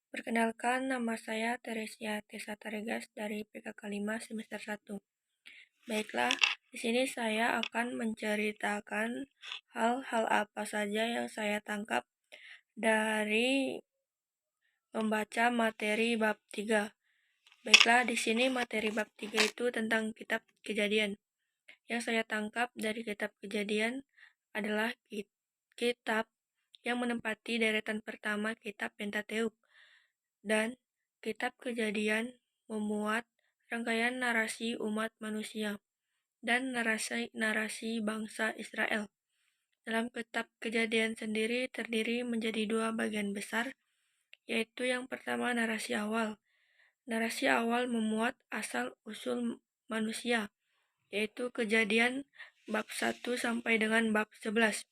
Perkenalkan, nama saya Teresia Tessa Taregas dari PKK 5 semester 1. Baiklah, di sini saya akan menceritakan hal-hal apa saja yang saya tangkap dari membaca materi bab 3. Baiklah, di sini materi bab 3 itu tentang kitab Kejadian. Yang saya tangkap dari kitab Kejadian adalah kitab yang menempati deretan pertama kitab Pentateuk. Dan kitab Kejadian memuat rangkaian narasi umat manusia dan narasi bangsa Israel. Dalam kitab Kejadian sendiri terdiri menjadi dua bagian besar, yaitu yang pertama narasi awal. Narasi awal memuat asal-usul manusia, yaitu Kejadian bab 1 sampai dengan bab 11.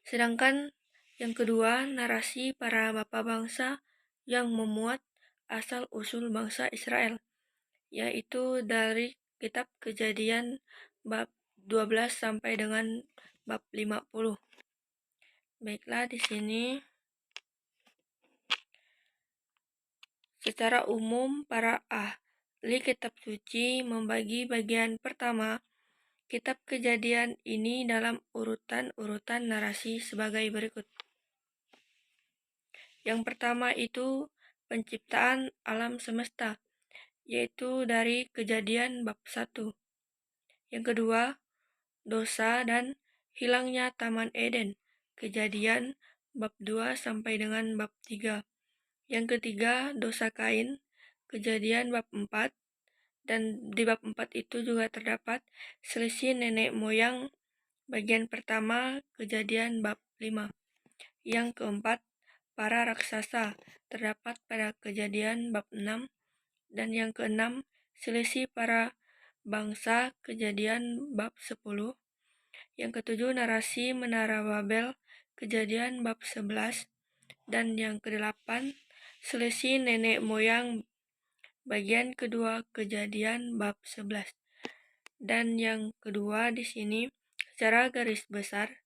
Sedangkan yang kedua, narasi para bapa bangsa yang memuat asal-usul bangsa Israel, yaitu dari kitab Kejadian bab 12 sampai dengan bab 50. Baiklah, di sini secara umum para ahli kitab suci membagi bagian pertama kitab Kejadian ini dalam urutan narasi sebagai berikut. Yang pertama itu penciptaan alam semesta, yaitu dari Kejadian bab 1. Yang kedua, dosa dan hilangnya Taman Eden, Kejadian bab 2 sampai dengan bab 3. Yang ketiga, dosa Kain, Kejadian bab 4. Dan di bab 4 itu juga terdapat selisih nenek moyang bagian pertama, Kejadian bab 5. Yang keempat, para raksasa, terdapat pada Kejadian bab 6. Dan yang keenam, selisih para bangsa, Kejadian bab 10. Yang ketujuh, narasi Menara Babel, Kejadian bab 11. Dan yang kedelapan, selisih nenek moyang bagian kedua, Kejadian bab 11. Dan yang kedua di sini secara garis besar,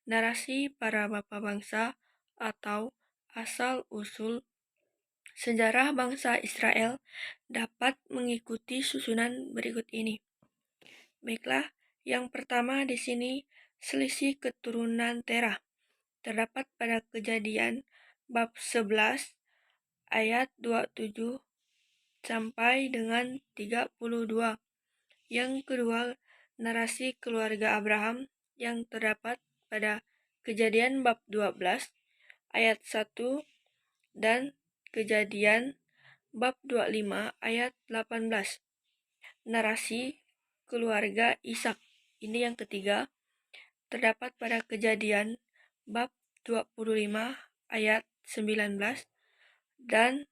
narasi para bapa bangsa atau asal-usul sejarah bangsa Israel dapat mengikuti susunan berikut ini. Baiklah, yang pertama di sini selisih keturunan Terah terdapat pada Kejadian bab 11 ayat 27 sampai dengan 32. Yang kedua, narasi keluarga Abraham yang terdapat pada Kejadian bab 12 ayat 1 dan Kejadian bab 25 ayat 18. Narasi keluarga Ishak, ini yang ketiga, terdapat pada Kejadian bab 25 ayat 19 dan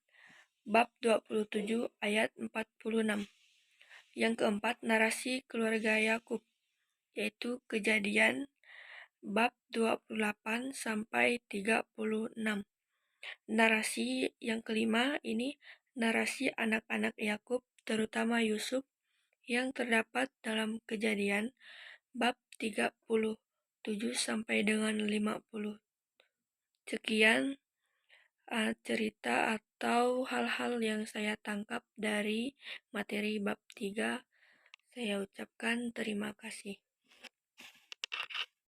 bab 27 ayat 46. Yang keempat, narasi keluarga Yakub, yaitu Kejadian bab 28 sampai 36. Narasi yang kelima ini narasi anak-anak Yakub, terutama Yusuf, yang terdapat dalam Kejadian bab 37 sampai dengan 50. Sekian cerita atau hal-hal yang saya tangkap dari materi bab 3. Saya ucapkan terima kasih.